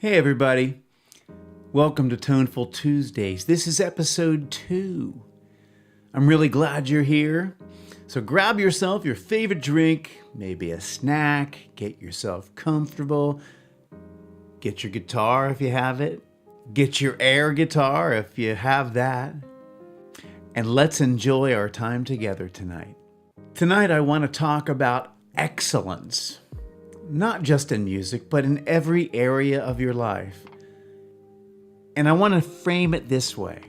Hey everybody, welcome to Toneful Tuesdays. This is episode 2. I'm really glad you're here. So grab yourself your favorite drink, maybe a snack, get yourself comfortable, get your guitar if you have it, get your air guitar if you have that, and let's enjoy our time together tonight. Tonight I want to talk about excellence. Not just in music, but in every area of your life. And I want to frame it this way.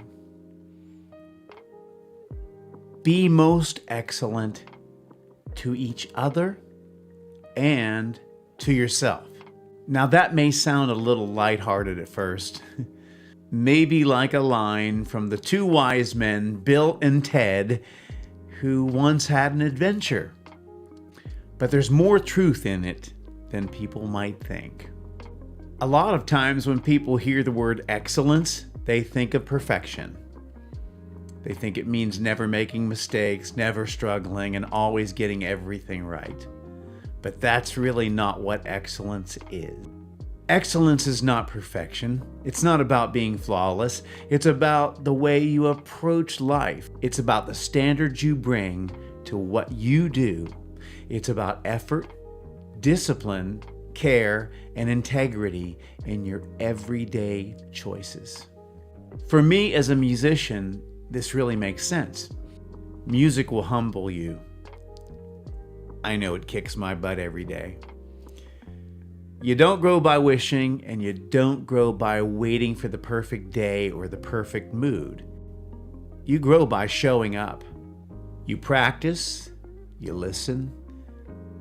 Be most excellent to each other and to yourself. Now that may sound a little lighthearted at first. Maybe like a line from the two wise men, Bill and Ted, who once had an adventure. But there's more truth in it than people might think. A lot of times when people hear the word excellence, they think of perfection. They think it means never making mistakes, never struggling, and always getting everything right. But that's really not what excellence is. Excellence is not perfection. It's not about being flawless. It's about the way you approach life. It's about the standards you bring to what you do. It's about effort, discipline, care, and integrity in your everyday choices. For me as a musician, this really makes sense. Music will humble you. I know it kicks my butt every day. You don't grow by wishing, and you don't grow by waiting for the perfect day or the perfect mood. You grow by showing up. You practice, you listen,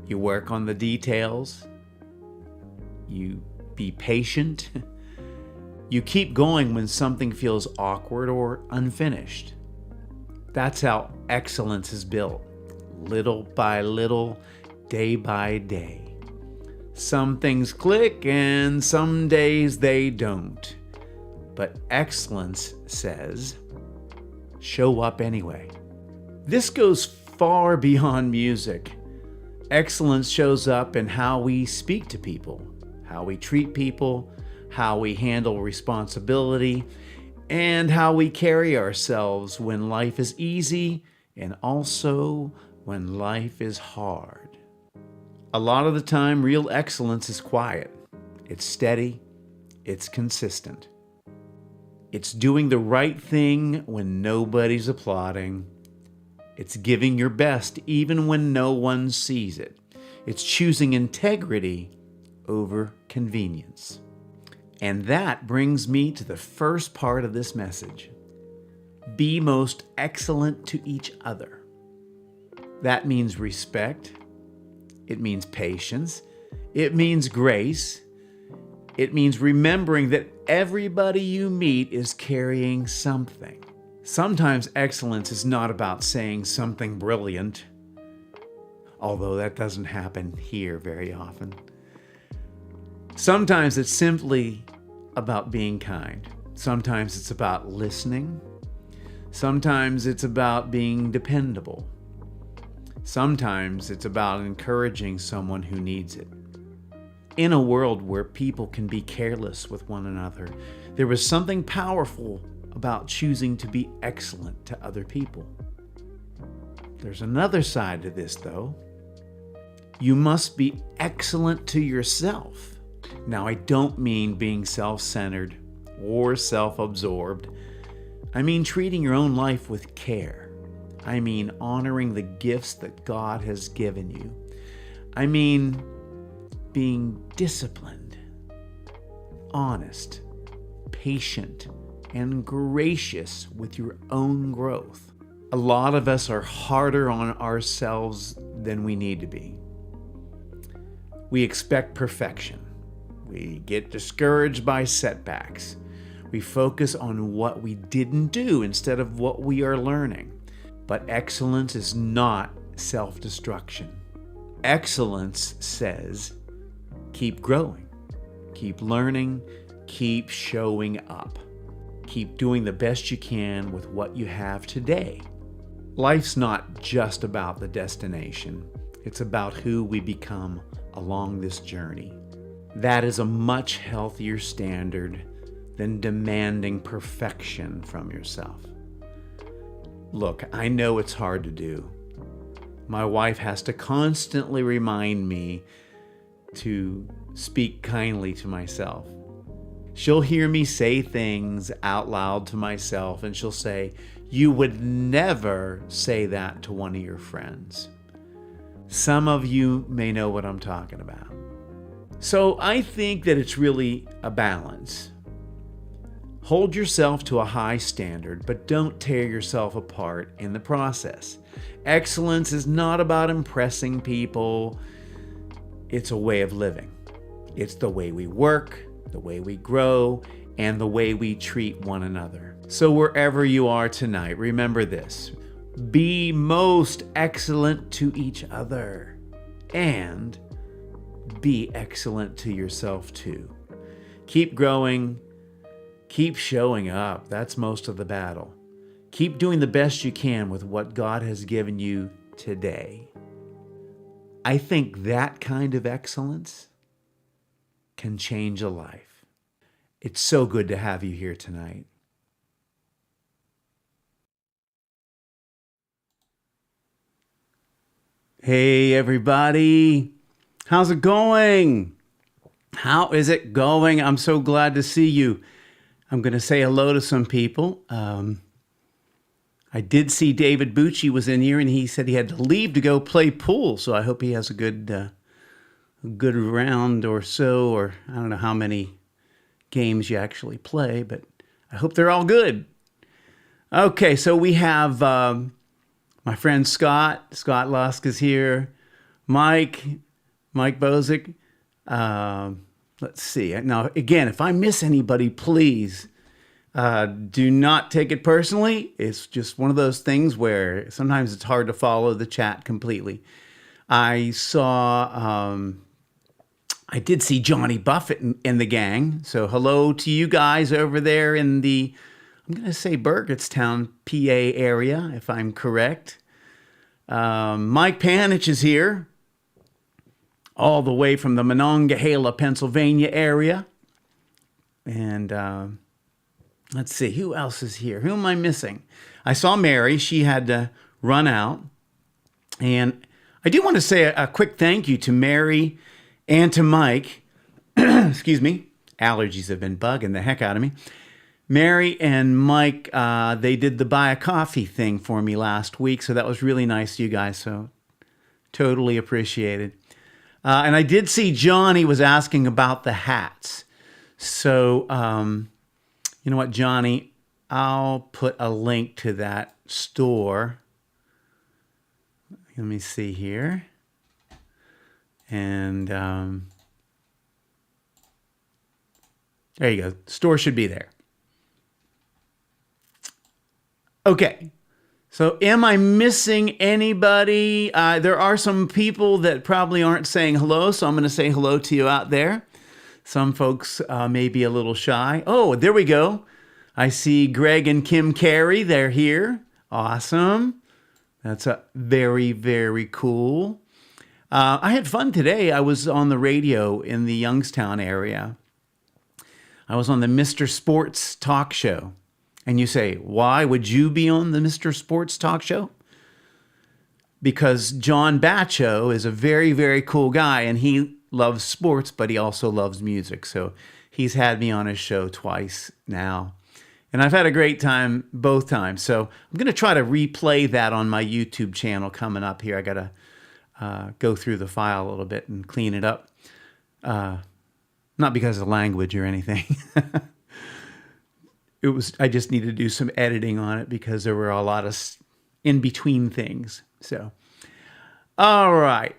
you work on the details, you be patient, you keep going when something feels awkward or unfinished. That's how excellence is built, little by little, day by day. Some things click and some days they don't. But excellence says, show up anyway. This goes far beyond music. Excellence shows up in how we speak to people, how we treat people, how we handle responsibility, and how we carry ourselves when life is easy and also when life is hard. A lot of the time, real excellence is quiet. It's steady. It's consistent. It's doing the right thing when nobody's applauding. It's giving your best even when no one sees it. It's choosing integrity over convenience. And that brings me to the first part of this message. Be most excellent to each other. That means respect. It means patience. It means grace. It means remembering that everybody you meet is carrying something. Sometimes excellence is not about saying something brilliant, although that doesn't happen here very often. Sometimes it's simply about being kind. Sometimes it's about listening. Sometimes it's about being dependable. Sometimes it's about encouraging someone who needs it. In a world where people can be careless with one another, there was something powerful about choosing to be excellent to other people. There's another side to this, though. You must be excellent to yourself. Now, I don't mean being self-centered or self-absorbed. I mean treating your own life with care. I mean honoring the gifts that God has given you. I mean being disciplined, honest, patient, and gracious with your own growth. A lot of us are harder on ourselves than we need to be. We expect perfection. We get discouraged by setbacks. We focus on what we didn't do instead of what we are learning. But excellence is not self-destruction. Excellence says, keep growing, keep learning, keep showing up. Keep doing the best you can with what you have today. Life's not just about the destination. It's about who we become along this journey. That is a much healthier standard than demanding perfection from yourself. Look, I know it's hard to do. My wife has to constantly remind me to speak kindly to myself. She'll hear me say things out loud to myself, and she'll say, "You would never say that to one of your friends." Some of you may know what I'm talking about. So I think that it's really a balance. Hold yourself to a high standard, but don't tear yourself apart in the process. Excellence is not about impressing people. It's a way of living. It's the way we work, the way we grow, and the way we treat one another. So wherever you are tonight, remember this: be most excellent to each other, and be excellent to yourself too. Keep growing. Keep showing up. That's most of the battle. Keep doing the best you can with what God has given you today. I think that kind of excellence can change a life. It's so good to have you here tonight. Hey, everybody. How's it going? How is it going? I'm so glad to see you. I'm going to say hello to some people. I did see David Bucci was in here, and he said he had to leave to go play pool. So I hope he has a good round or so, or I don't know how many games you actually play, but I hope they're all good. Okay, so we have my friend Scott Lusk is here. Mike Bozick. Let's see. Now, again, if I miss anybody, please do not take it personally. It's just one of those things where sometimes it's hard to follow the chat completely. I did see Johnny Buffett in the gang. So hello to you guys over there in the, I'm going to say Burgettstown, PA area, if I'm correct. Mike Panich is here, all the way from the Monongahela, Pennsylvania area. And let's see, who else is here? Who am I missing? I saw Mary. She had to run out. And I do want to say a quick thank you to Mary and to Mike. Excuse me. Allergies have been bugging the heck out of me. Mary and Mike, they did the buy a coffee thing for me last week. So that was really nice to you guys. So totally appreciated. And I did see Johnny was asking about the hats. So, you know what, Johnny? I'll put a link to that store. Let me see here. And there you go. Store should be there. Okay. So am I missing anybody? There are some people that probably aren't saying hello, so I'm going to say hello to you out there. Some folks may be a little shy. Oh, there we go. I see Greg and Kim Carey. They're here. Awesome. That's a very, very cool. I had fun today. I was on the radio in the Youngstown area. I was on the Mr. Sports talk show. And you say, why would you be on the Mr. Sports talk show? Because John Bacho is a very, very cool guy, and he loves sports, but he also loves music. So he's had me on his show twice now. And I've had a great time both times. So I'm going to try to replay that on my YouTube channel coming up here. I got to go through the file a little bit and clean it up. Not because of language or anything. I just needed to do some editing on it because there were a lot of in-between things. So, all right.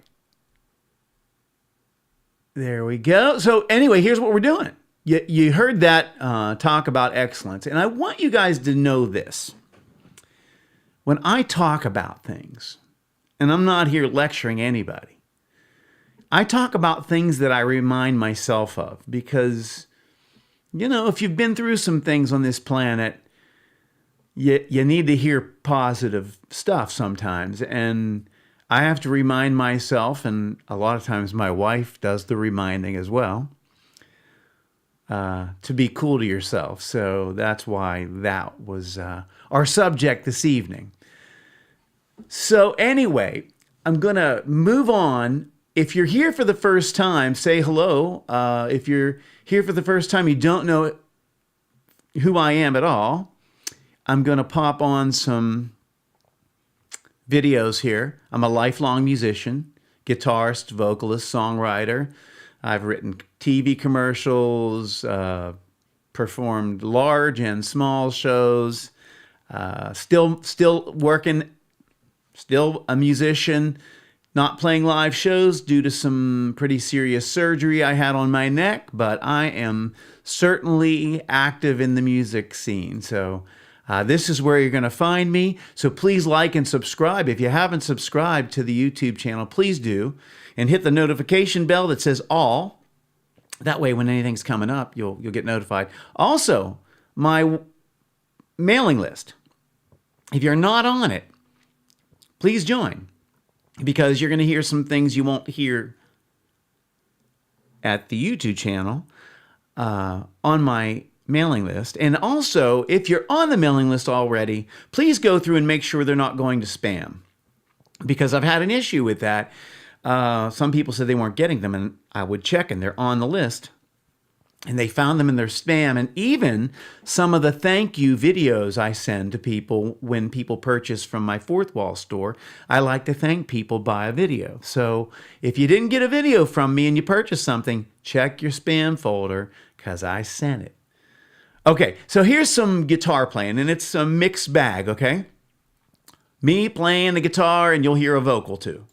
There we go. So anyway, here's what we're doing. You heard that talk about excellence. And I want you guys to know this. When I talk about things, and I'm not here lecturing anybody, I talk about things that I remind myself of because, you know, if you've been through some things on this planet, you need to hear positive stuff sometimes. And I have to remind myself, and a lot of times my wife does the reminding as well. to be cool to yourself. So that's why that was our subject this evening. So anyway, I'm going to move on. If you're here for the first time, say hello. If you're here for the first time, you don't know who I am at all, I'm going to pop on some videos here. I'm a lifelong musician, guitarist, vocalist, songwriter. I've written TV commercials, performed large and small shows, still working, still a musician, not playing live shows due to some pretty serious surgery I had on my neck, but I am certainly active in the music scene. So this is where you're going to find me. So please like and subscribe. If you haven't subscribed to the YouTube channel, please do. And hit the notification bell that says all. That way when anything's coming up, you'll get notified. Also, my mailing list. If you're not on it, please join. Because you're going to hear some things you won't hear at the YouTube channel on my mailing list. And also, if you're on the mailing list already, please go through and make sure they're not going to spam. Because I've had an issue with that. Some people said they weren't getting them, and I would check, and they're on the list. And they found them in their spam. And even some of the thank you videos I send to people when people purchase from my Fourth Wall store, I like to thank people by a video. So if you didn't get a video from me and you purchased something, check your spam folder because I sent it. Okay, so here's some guitar playing, and it's a mixed bag, okay? Me playing the guitar, and you'll hear a vocal too.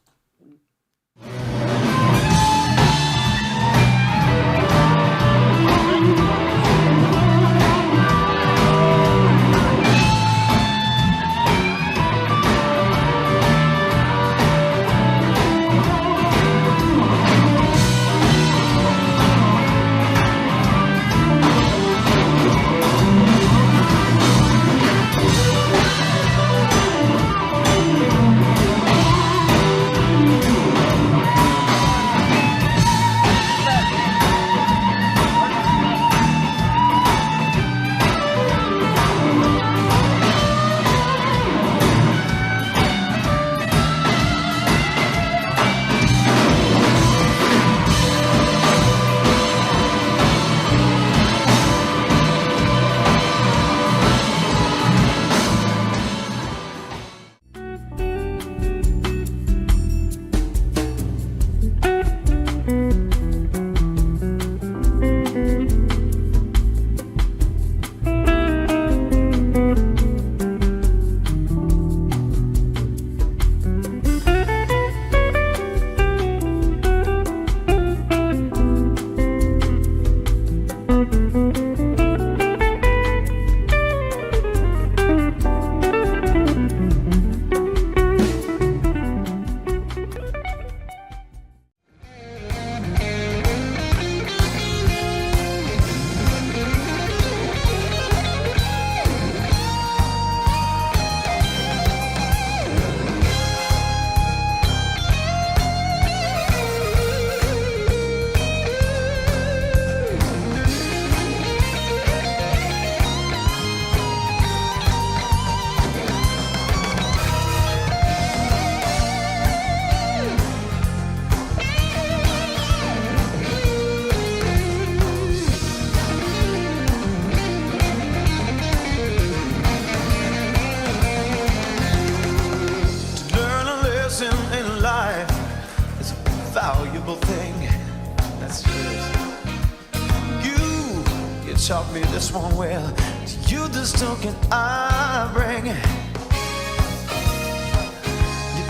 Taught me this one well. To you this token I bring. You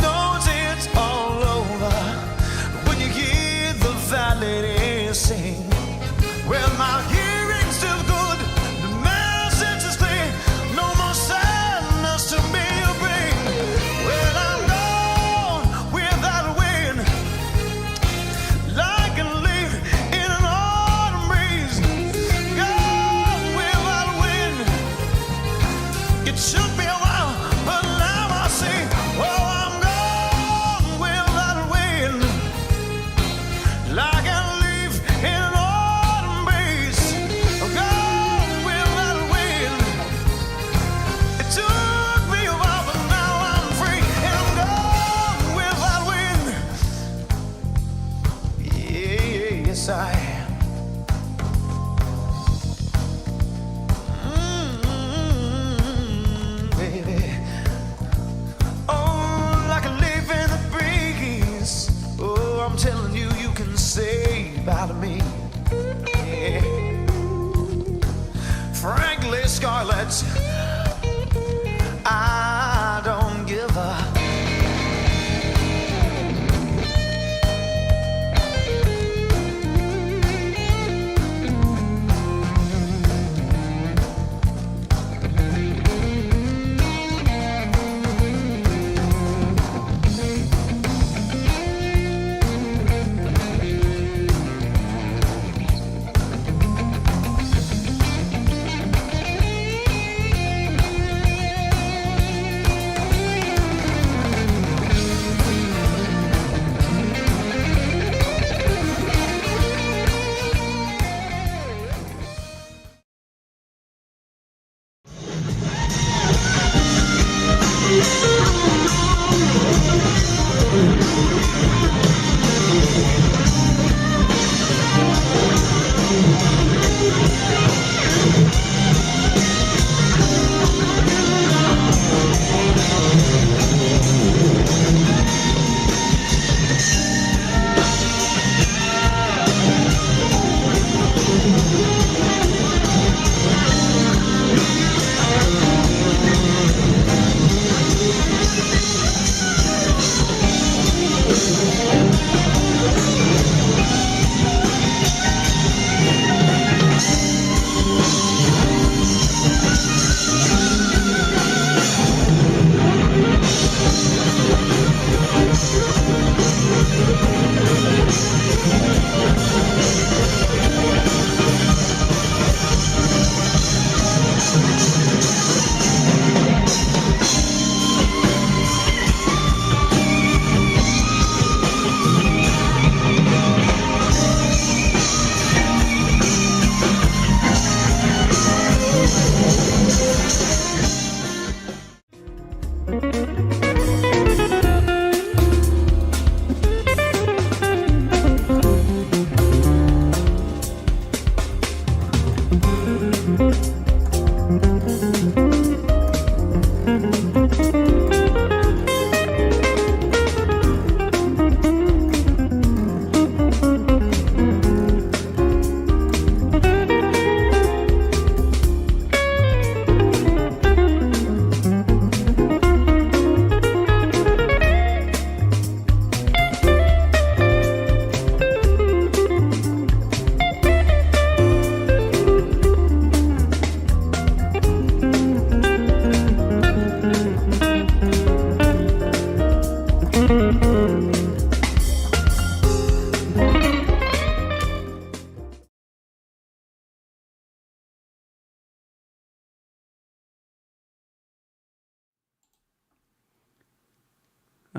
know it's all over when you hear the valley sing. Well, my hearing's still good, the message is clear. No more sadness to me you bring. Well, I'm gone without a wind, like a leaf in an autumn breeze. It took me a while, but now I see, oh, I'm gone without a wind, like a leaf in an autumn breeze. inside. Baby. Oh, like a leaf in the breeze. Oh, I'm telling you, you can say about me. Yeah. Frankly, Scarlett, I don't give up.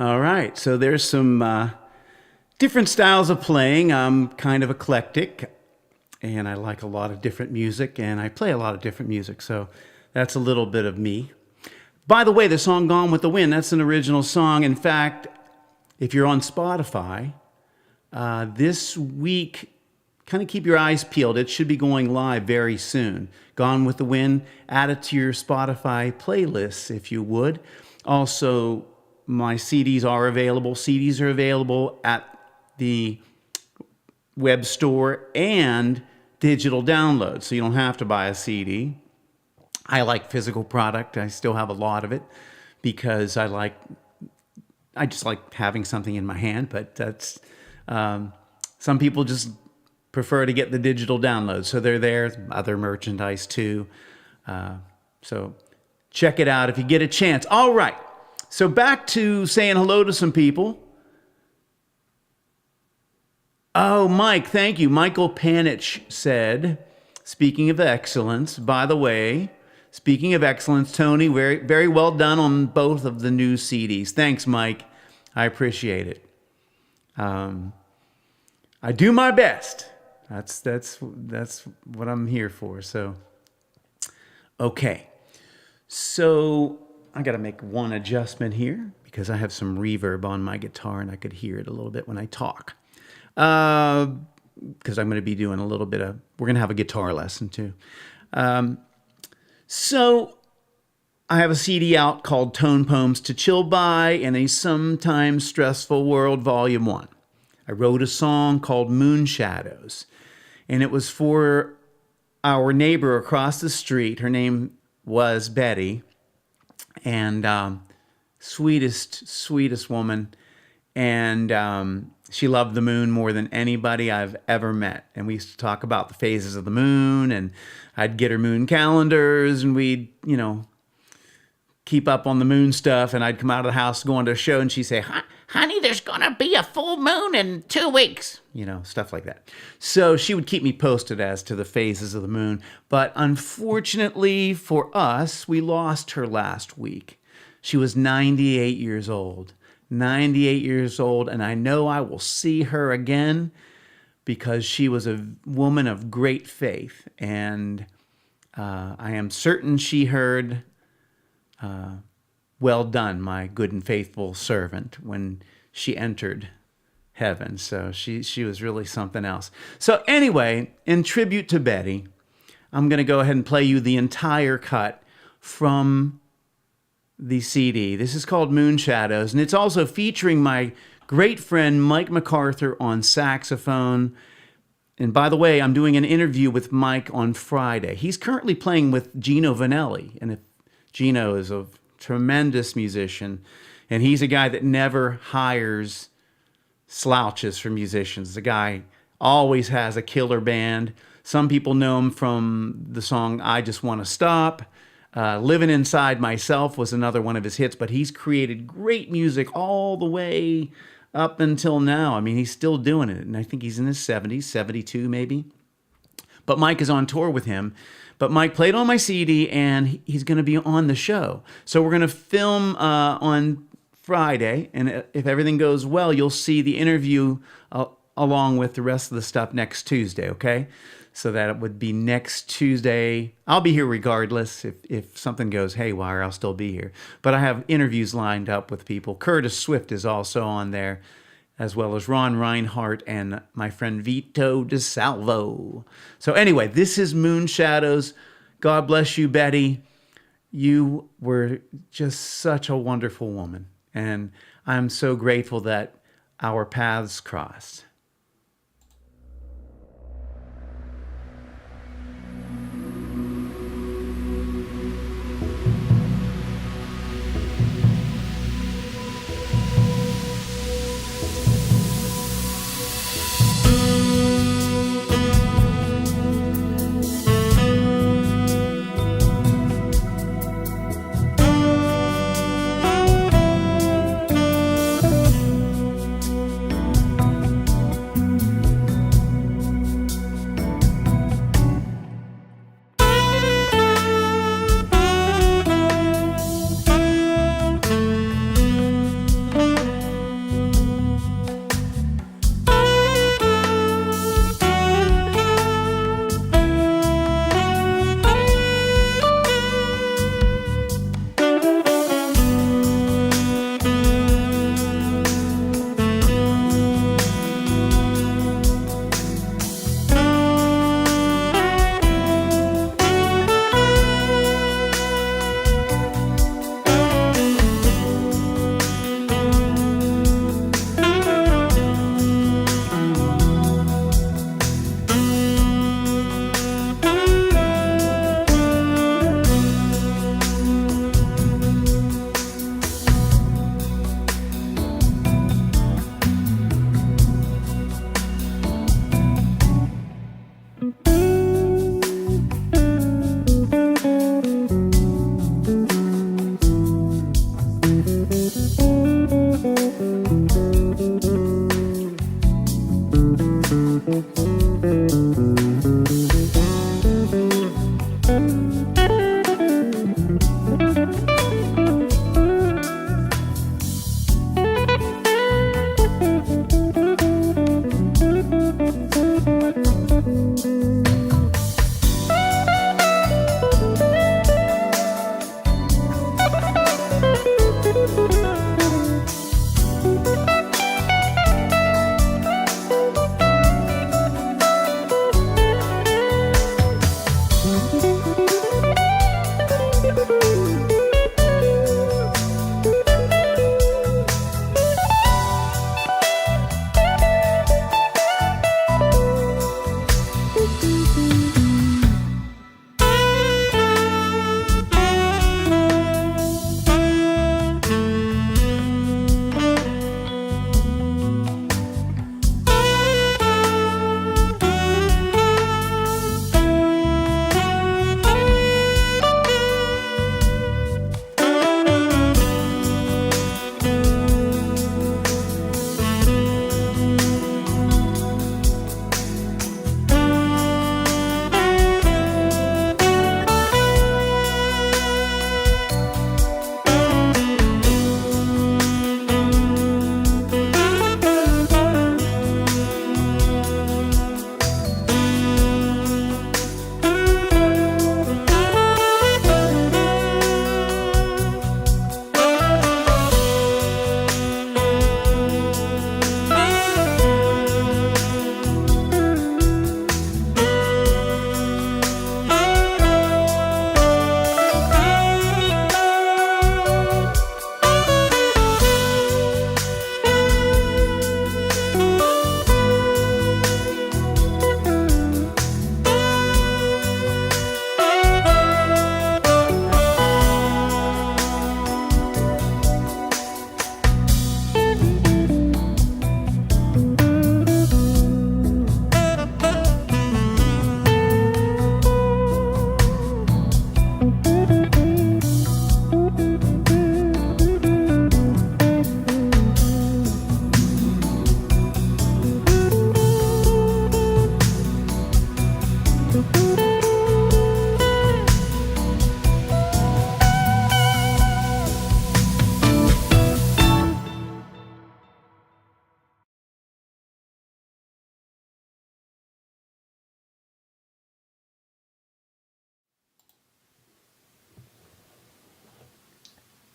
All right, so there's some different styles of playing. I'm kind of eclectic, and I like a lot of different music, and I play a lot of different music, so that's a little bit of me. By the way, the song Gone with the Wind, that's an original song. In fact, if you're on Spotify, this week, kind of keep your eyes peeled. It should be going live very soon. Gone with the Wind, add it to your Spotify playlists if you would. Also, my CDs are available. CDs are available at the web store and digital download, so you don't have to buy a CD. I like physical product. I still have a lot of it because I just like having something in my hand, but that's some people just prefer to get the digital download, so they're there. Other merchandise too. So check it out if you get a chance. All right. So back to saying hello to some people. Oh, Mike, thank you. Michael Panich said, speaking of excellence, by the way, speaking of excellence, Tony, very, very well done on both of the new CDs. Thanks, Mike. I appreciate it. I do my best. That's what I'm here for. So, okay. So I got to make one adjustment here because I have some reverb on my guitar and I could hear it a little bit when I talk. because I'm going to be doing we're going to have a guitar lesson too. So I have a CD out called Tone Poems to Chill By in a Sometimes Stressful World, Volume 1. I wrote a song called Moon Shadows, and it was for our neighbor across the street. Her name was Betty, and sweetest woman. And she loved the moon more than anybody I've ever met. And we used to talk about the phases of the moon, and I'd get her moon calendars, and we'd, keep up on the moon stuff. And I'd come out of the house going to a show, and she'd say, honey, there's going to be a full moon in 2 weeks. Stuff like that. So she would keep me posted as to the phases of the moon. But unfortunately for us, we lost her last week. She was 98 years old. 98 years old, and I know I will see her again because she was a woman of great faith. And I am certain she heard, well done, my good and faithful servant, when she entered heaven. So she was really something else. So anyway, in tribute to Betty, I'm going to go ahead and play you the entire cut from the CD. This is called Moon Shadows, and it's also featuring my great friend Mike MacArthur on saxophone. And by the way, I'm doing an interview with Mike on Friday. He's currently playing with Gino Vanelli, and if Gino is a tremendous musician, and he's a guy that never hires slouches for musicians. The guy always has a killer band. Some people know him from the song I Just Want to Stop. Living Inside Myself was another one of his hits, but he's created great music all the way up until now. I mean, he's still doing it, and I think he's in his 70s, 72 maybe. But Mike is on tour with him. But Mike played on my CD, and he's going to be on the show. So we're going to film on Friday, and if everything goes well, you'll see the interview along with the rest of the stuff next Tuesday, okay? So that it would be next Tuesday. I'll be here regardless. If something goes haywire, I'll still be here. But I have interviews lined up with people. Curtis Swift is also on there, as well as Ron Reinhardt and my friend Vito DeSalvo. So anyway, this is Moon Shadows. God bless you, Betty. You were just such a wonderful woman. And I'm so grateful that our paths crossed.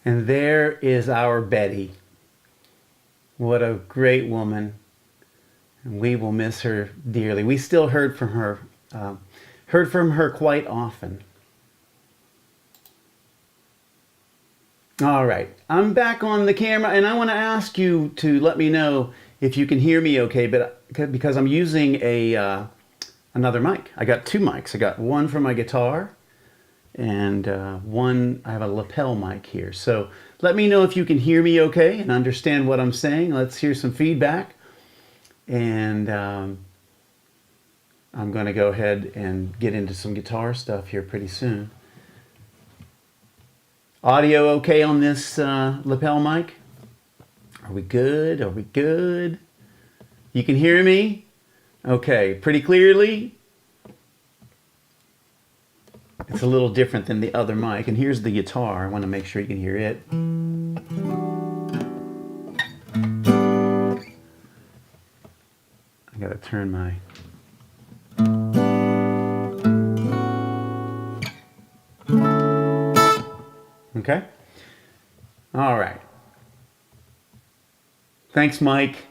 And there is our Betty. What a great woman. And we will miss her dearly. We still heard from her quite often. All right, I'm back on the camera, and I want to ask you to let me know if you can hear me okay, because I'm using another mic. I got two mics. I got one for my guitar, and I have a lapel mic here. So let me know if you can hear me okay and understand what I'm saying. Let's hear some feedback. And I'm going to go ahead and get into some guitar stuff here pretty soon. Audio okay on this lapel mic? Are we good? Are we good? You can hear me? Okay, pretty clearly? It's a little different than the other mic. And here's the guitar. I want to make sure you can hear it. I gotta turn my... Okay? All right. Thanks, Mike.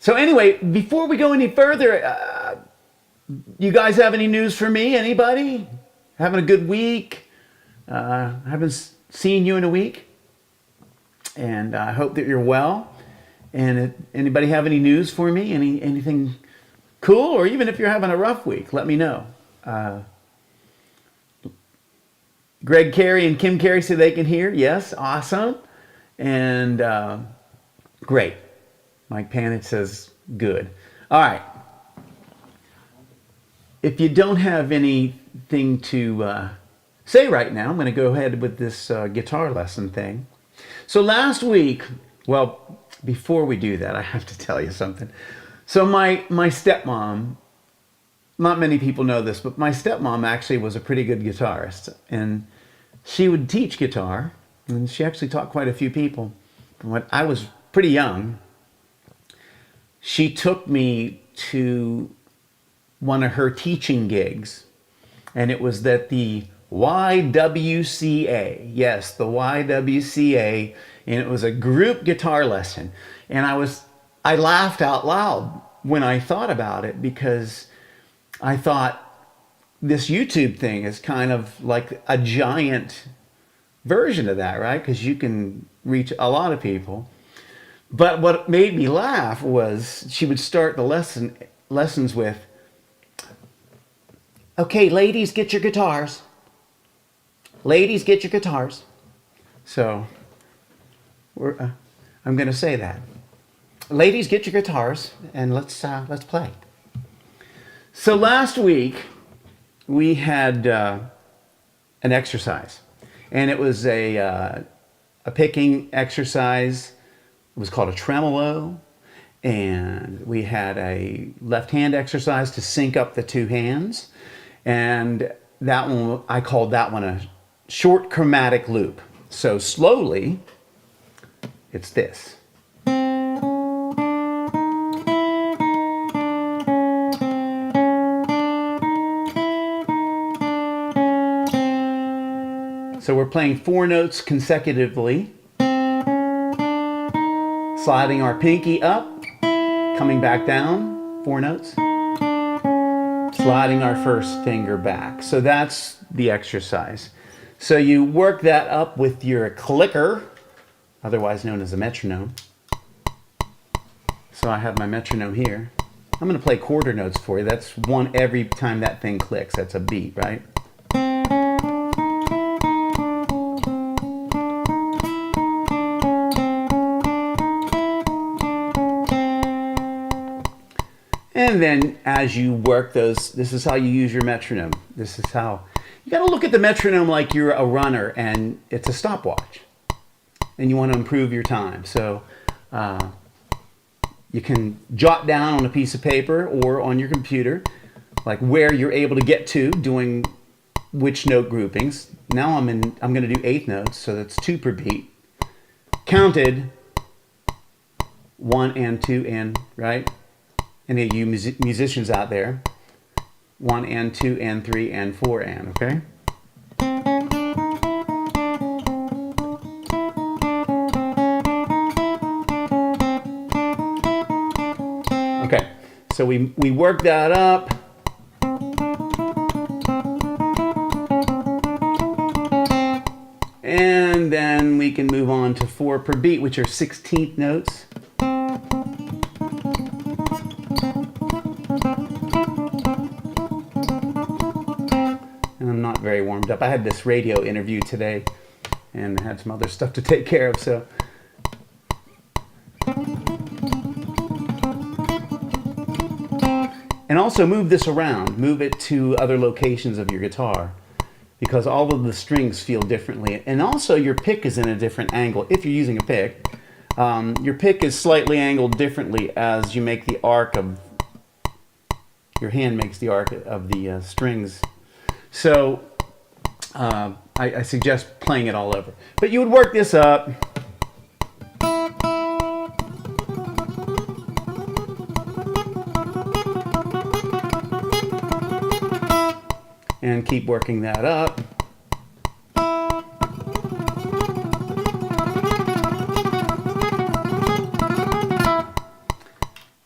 So anyway, before we go any further, you guys have any news for me? Anybody? Having a good week? I haven't seen you in a week. And I hope that you're well. And anybody have any news for me? Anything cool? Or even if you're having a rough week, let me know. Greg Carey and Kim Carey say they can hear. Yes, awesome. And great. Mike Panich says good. All right. If you don't have anything to say right now, I'm going to go ahead with this guitar lesson thing. So last week, well, before we do that, I have to tell you something. So my stepmom, not many people know this, but my stepmom actually was a pretty good guitarist. And she would teach guitar, and she actually taught quite a few people. When I was pretty young, she took me to one of her teaching gigs, and it was at the YWCA. Yes, the YWCA, and it was a group guitar lesson. And I laughed out loud when I thought about it, because I thought this YouTube thing is kind of like a giant version of that, right? Because you can reach a lot of people. But what made me laugh was she would start the lessons with, okay, ladies, get your guitars. Ladies, get your guitars. So I'm going to say that. Ladies, get your guitars, and let's play. So last week we had an exercise, and it was a picking exercise. It was called a tremolo, and we had a left hand exercise to sync up the two hands, and that one, I called that one a short chromatic loop. So slowly, it's this. So we're playing 4 notes consecutively, sliding our pinky up, coming back down, 4 notes, sliding our first finger back. So that's the exercise. So you work that up with your clicker, otherwise known as a metronome. So I have my metronome here. I'm going to play quarter notes for you. That's one every time that thing clicks. That's a beat, right? And then as you work those, this is how you use your metronome. This is how, you got to look at the metronome like you're a runner and it's a stopwatch. And you want to improve your time. So you can jot down on a piece of paper or on your computer, like where you're able to get to doing which note groupings. Now I'm going to do 8th notes, so that's 2 per beat. Counted 1 and 2 and, right? Any of you musicians out there, 1 and 2 and 3 and 4 and, okay? So we work that up. And then we can move on to 4 per beat, which are 16th notes. And I'm not very warmed up. I had this radio interview today and had some other stuff to take care of, so. And also move this around. Move it to other locations of your guitar, because all of the strings feel differently. And also your pick is in a different angle. If you're using a pick, your pick is slightly angled differently as you make the arc of, your hand makes the arc of the strings. So I suggest playing it all over. But you would work this up. And keep working that up.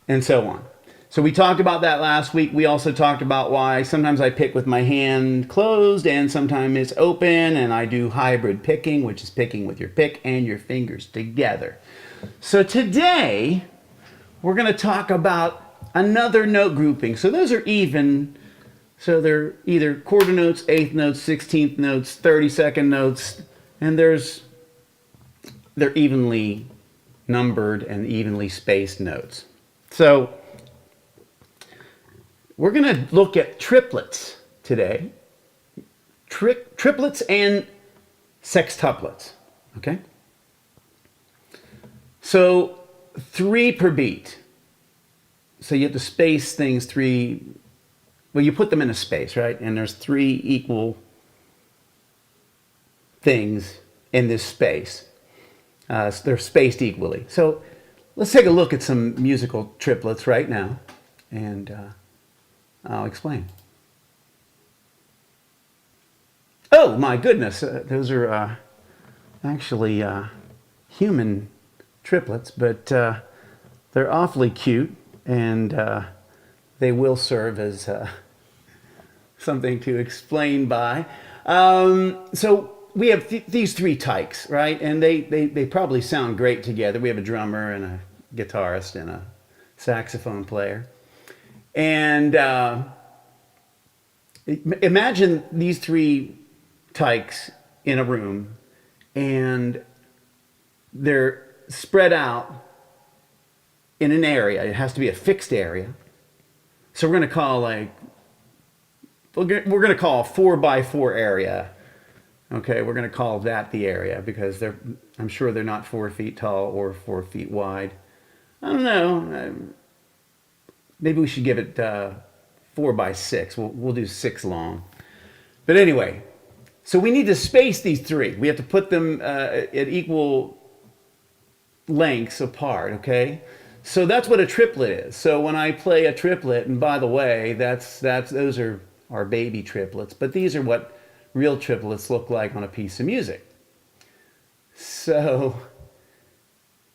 And so on. So we talked about that last week. We also talked about why sometimes I pick with my hand closed and sometimes it's open, and I do hybrid picking, which is picking with your pick and your fingers together. So today we're going to talk about another note grouping. So those are even. So they're either quarter notes, eighth notes, 16th notes, 32nd notes, and they're evenly numbered and evenly spaced notes. So we're going to look at triplets today. Triplets and sextuplets, okay? So 3 per beat. So you have to space things 3. Well, you put them in a space, right? And there's 3 equal things in this space. They're spaced equally. So let's take a look at some musical triplets right now, and I'll explain. Oh, my goodness. Those are actually human triplets, but they're awfully cute, and they will serve as something to explain by. So we have these 3 tykes, right? And they probably sound great together. We have a drummer and a guitarist and a saxophone player. And imagine these 3 tykes in a room, and they're spread out in an area. It has to be a fixed area. So we're going to call we're going to call a 4x4 area. Okay, we're going to call that the area because I'm sure they're not 4 feet tall or 4 feet wide. I don't know. Maybe we should give it 4x6. We'll do 6 long. But anyway, so we need to space these 3. We have to put them at equal lengths apart. Okay. So that's what a triplet is. So when I play a triplet, and by the way, those are our baby triplets, but these are what real triplets look like on a piece of music. So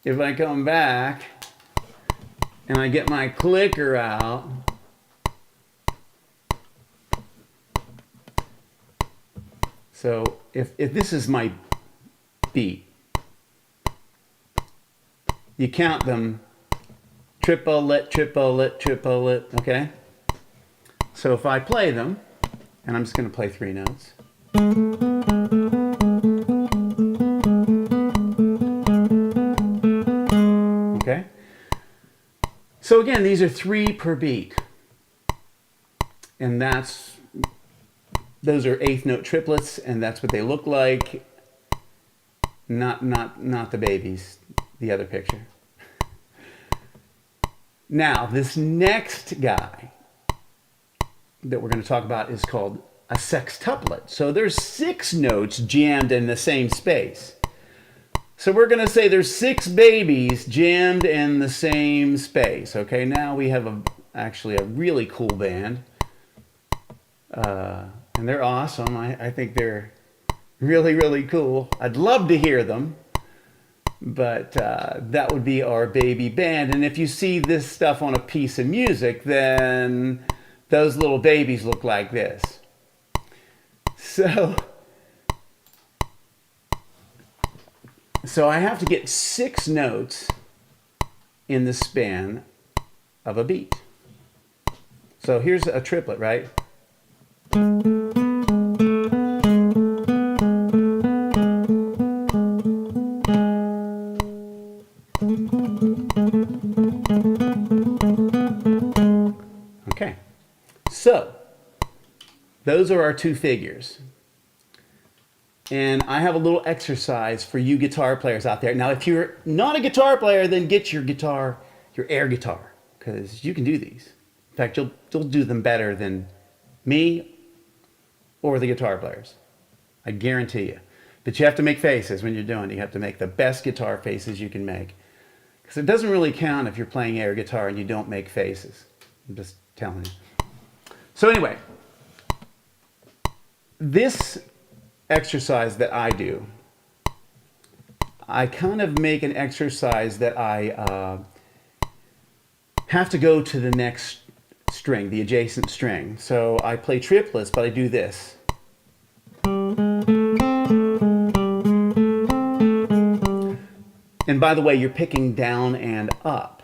if I come back and I get my clicker out, so if this is my beat, you count them. Triplet, triplet, triplet, okay? So if I play them, and I'm just going to play 3 notes. Okay? So again, these are 3 per beat. And those are 8th note triplets, and that's what they look like. Not the babies, the other picture. Now, this next guy that we're going to talk about is called a sextuplet. So there's 6 notes jammed in the same space. So we're going to say there's 6 babies jammed in the same space. Okay, now we have actually a really cool band. And they're awesome. I think they're really, really cool. I'd love to hear them. But that would be our baby band. And if you see this stuff on a piece of music, then those little babies look like this. So I have to get 6 notes in the span of a beat. So here's a triplet, right? Okay, so those are our 2 figures. And I have a little exercise for you guitar players out there. Now, if you're not a guitar player, then get your guitar, your air guitar, because you can do these. In fact, you'll do them better than me or the guitar players. I guarantee you. But you have to make faces when you're doing it. You have to make the best guitar faces you can make. Because it doesn't really count if you're playing air guitar and you don't make faces. I'm just telling you. So anyway, this exercise that I do, I kind of make an exercise that I have to go to the next string, the adjacent string. So I play triplets, but I do this. And by the way, you're picking down and up.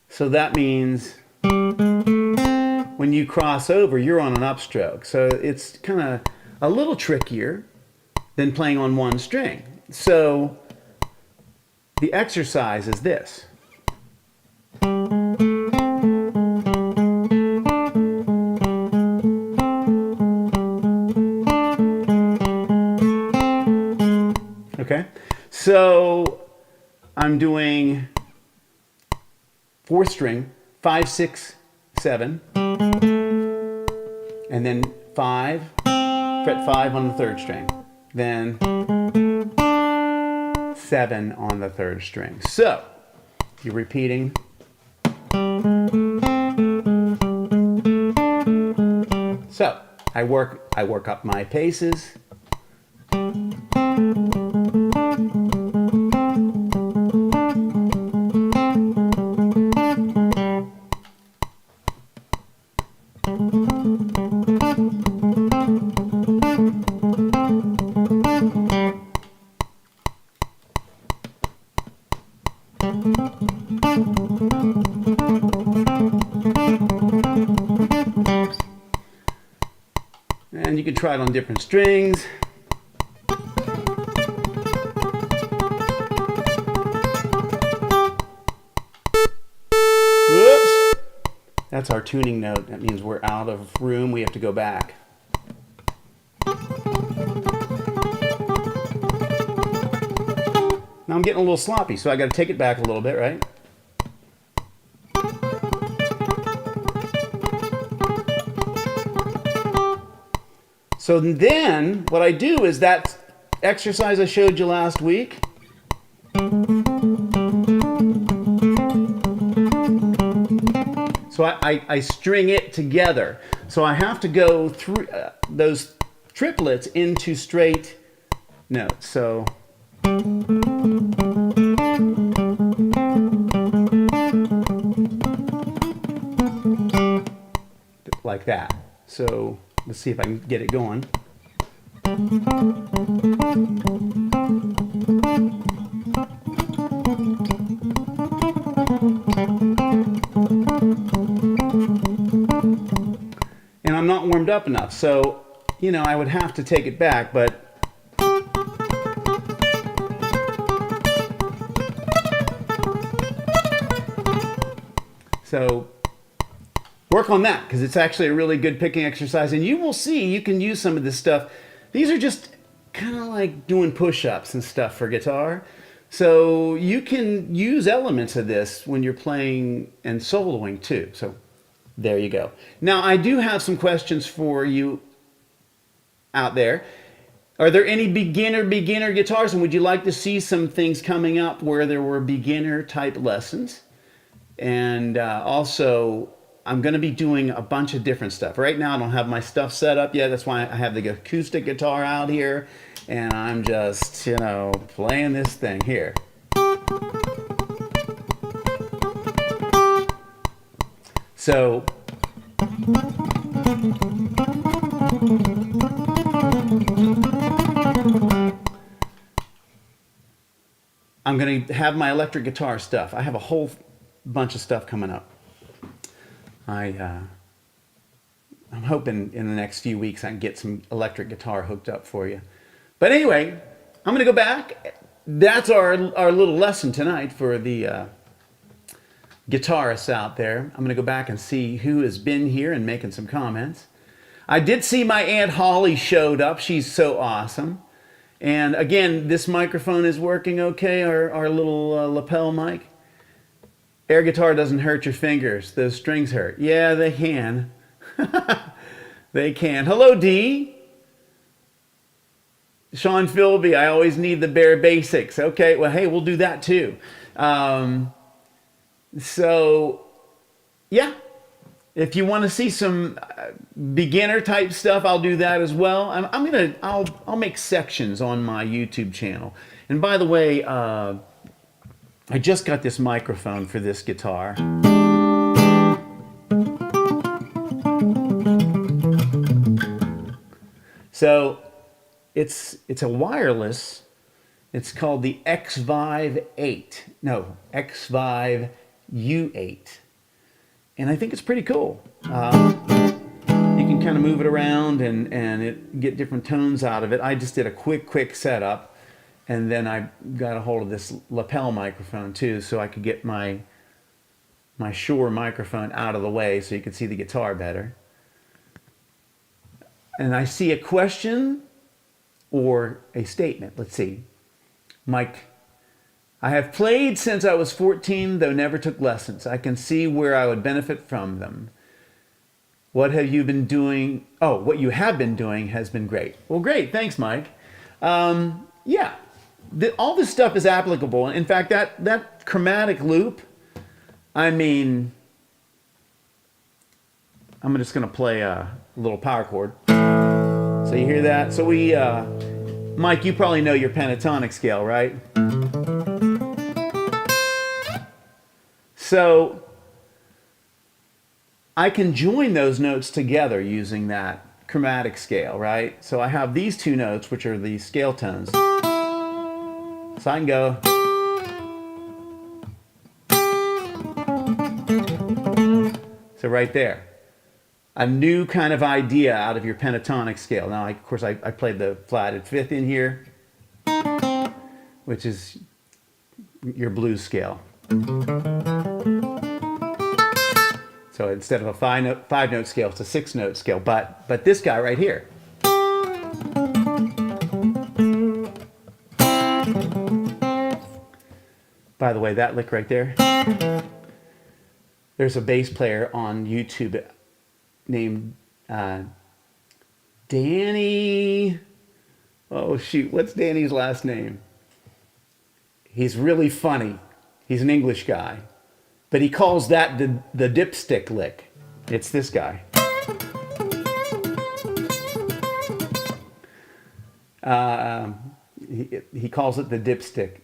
So that means when you cross over, you're on an upstroke. So it's kind of a little trickier than playing on one string. So the exercise is this. Okay, so I'm doing 4th string, 5, 6, 7, and then 5, fret 5 on the 3rd string, then 7 on the 3rd string. So you're repeating. So I work up my paces. And you can try it on different strings. Whoops! That's our tuning note. That means we're out of room. We have to go back. Now I'm getting a little sloppy, so I got to take it back a little bit, right? So then what I do is that exercise I showed you last week. So I string it together. So I have to go through those triplets into straight notes. So like that. So let's see if I can get it going. And I'm not warmed up enough, so, you know, I would have to take it back, but so work on that, because it's actually a really good picking exercise, and you will see you can use some of this stuff. These are just kind of like doing push-ups and stuff for guitar. So you can use elements of this when you're playing and soloing too. So there you go. Now I do have some questions for you out there. Are there any beginner guitars, and would you like to see some things coming up where there were beginner type lessons? And also, I'm going to be doing a bunch of different stuff. Right now I don't have my stuff set up yet. That's why I have the acoustic guitar out here, and I'm just, you know, playing this thing here. So I'm going to have my electric guitar stuff. I have a whole bunch of stuff coming up. I'm hoping in the next few weeks I can get some electric guitar hooked up for you. But anyway, I'm going to go back. That's our little lesson tonight for the guitarists out there. I'm going to go back and see who has been here and making some comments. I did see my Aunt Holly showed up. She's so awesome. And again, this microphone is working okay, our little lapel mic. Air guitar doesn't hurt your fingers. Those strings hurt. Yeah, they can. They can. Hello, Dee. Sean Philby, I always need the bare basics. Okay, well, hey, we'll do that too. So, yeah. If you want to see some beginner type stuff, I'll do that as well. I'll make sections on my YouTube channel. And by the way, I just got this microphone for this guitar. So it's a wireless. It's called the X-Vive 8. No, X-Vive U8. And I think it's pretty cool. You can kind of move it around and get different tones out of it. I just did a quick setup, and then I got a hold of this lapel microphone too, so I could get my Shure microphone out of the way so you could see the guitar better. And I see a question or a statement. Let's see. Mike, I have played since I was 14, though never took lessons. I can see where I would benefit from them. What have you been doing? Oh, what you have been doing has been great. Well, great. Thanks, Mike. Yeah, all this stuff is applicable. In fact, that chromatic loop, I mean, I'm just going to play a little power chord. So you hear that? So Mike, you probably know your pentatonic scale, right? So I can join those notes together using that chromatic scale, right? So I have these two notes, which are the scale tones. So I can go. So right there. A new kind of idea out of your pentatonic scale. Now, of course, I played the flatted fifth in here, which is your blues scale. So instead of a five note scale, it's a 6-note scale. But this guy right here. By the way, that lick right there. There's a bass player on YouTube named Danny. Oh shoot, what's Danny's last name? He's really funny. He's an English guy, but he calls that the dipstick lick. It's this guy. He calls it the dipstick.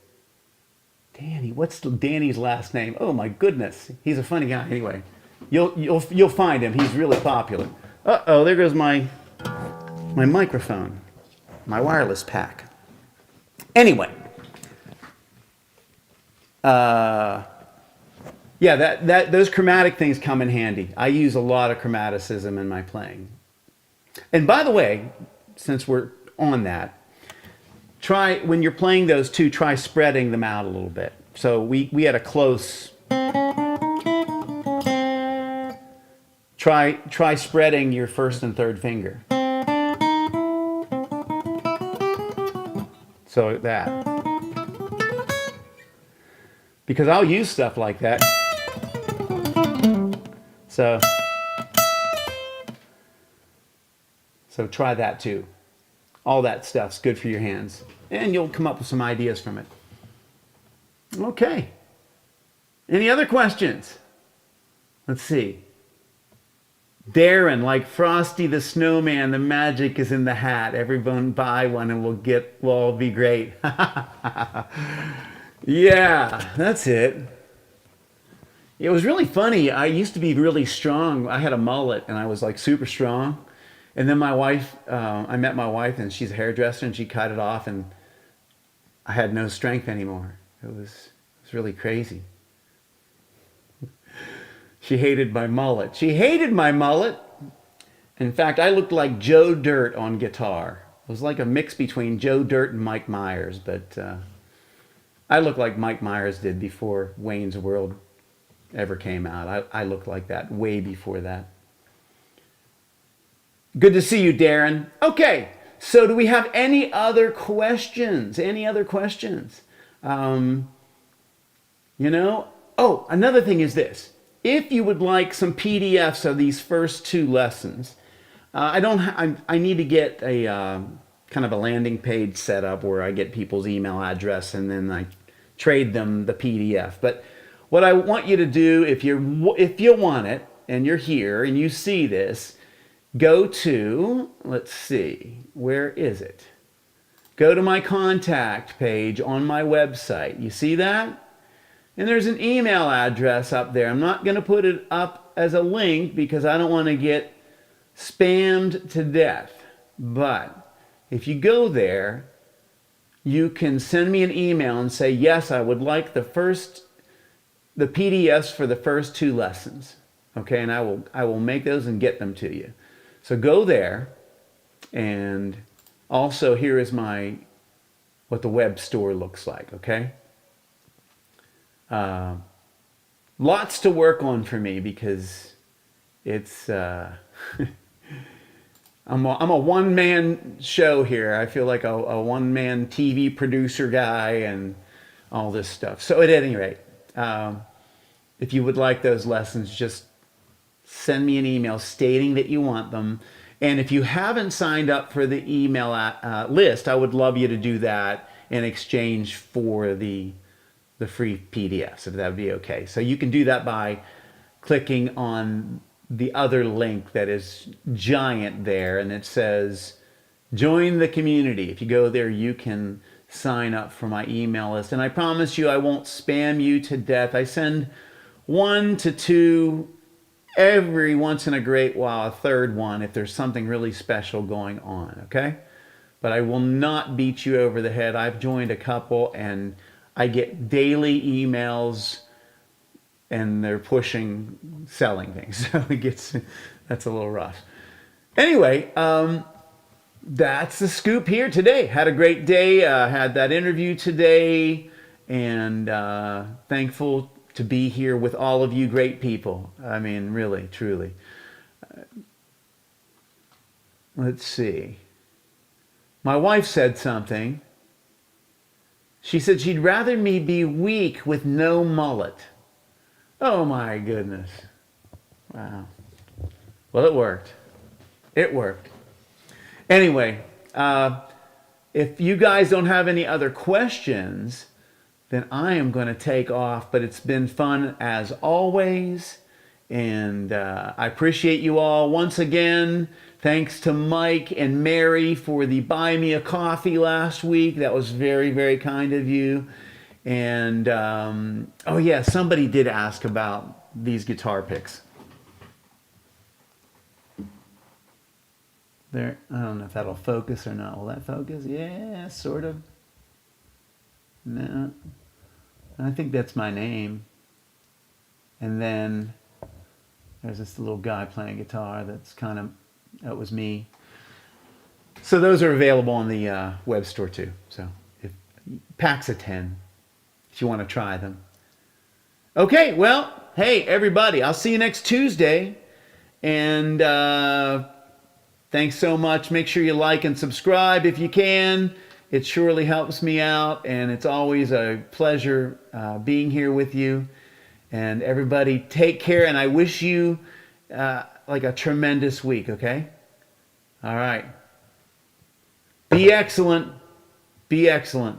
Danny, what's Danny's last name? Oh my goodness, he's a funny guy. Anyway, you'll find him. He's really popular. Uh-oh, there goes my microphone, my wireless pack. Anyway. Yeah, those chromatic things come in handy. I use a lot of chromaticism in my playing. And by the way, since we're on that, try, when you're playing those two, try spreading them out a little bit. So we had a close. Try spreading your first and third finger. So that. Because I'll use stuff like that. So try that too. All that stuff's good for your hands. And you'll come up with some ideas from it. Okay. Any other questions? Let's see. Darren, like Frosty the Snowman, the magic is in the hat. Everyone buy one and we'll all be great. Yeah, that's it. It was really funny. I used to be really strong. I had a mullet and I was like super strong. And then my wife, I met my wife and she's a hairdresser and she cut it off and I had no strength anymore. It was really crazy. She hated my mullet. She hated my mullet. In fact, I looked like Joe Dirt on guitar. It was like a mix between Joe Dirt and Mike Myers, but I looked like Mike Myers did before Wayne's World ever came out. I looked like that way before that. Good to see you, Darren. Okay, so do we have any other questions? Any other questions? You know, oh, another thing is this. If you would like some PDFs of these first 2 lessons, I need to get a kind of a landing page set up where I get people's email address and then I trade them the PDF. But what I want you to do, if you want it and you're here and you see this, go to, let's see, where is it? Go to my contact page on my website. You see that? And there's an email address up there. I'm not going to put it up as a link because I don't want to get spammed to death. But if you go there, you can send me an email and say, yes, I would like the PDFs for the first 2 lessons. Okay, and I will make those and get them to you. So go there, and also here is what the web store looks like, okay? Lots to work on for me because it's I'm a one-man show here. I feel like a one-man TV producer guy and all this stuff. So at any rate, if you would like those lessons, just send me an email stating that you want them. And if you haven't signed up for the email list, I would love you to do that in exchange for the free PDFs, if that would be okay. So you can do that by clicking on the other link that is giant there, and it says join the community. If you go there, you can sign up for my email list. And I promise you I won't spam you to death. I send 1 to 2 every once in a great while, a third one if there's something really special going on, okay? But I will not beat you over the head. I've joined a couple and I get daily emails and they're pushing selling things. So that's a little rough. Anyway, that's the scoop here today. Had a great day. Had that interview today, and thankful to be here with all of you great people. I mean, really, truly. Let's see. My wife said something. She said she'd rather me be weak with no mullet. Oh my goodness. Wow. Well, it worked. It worked. Anyway, if you guys don't have any other questions, then I am going to take off. But it's been fun as always. And I appreciate you all once again. Thanks to Mike and Mary for the buy me a coffee last week. That was very, very kind of you. And, oh yeah, somebody did ask about these guitar picks. There, I don't know if that'll focus or not. Will that focus? Yeah, sort of. No. I think that's my name. And then there's this little guy playing guitar that was me. So those are available on the web store too. So packs of 10 if you want to try them. Okay, well, hey everybody, I'll see you next Tuesday. And thanks so much. Make sure you like and subscribe if you can. It surely helps me out, and it's always a pleasure being here with you. And everybody, take care, and I wish you like a tremendous week, okay? All right. Be excellent. Be excellent.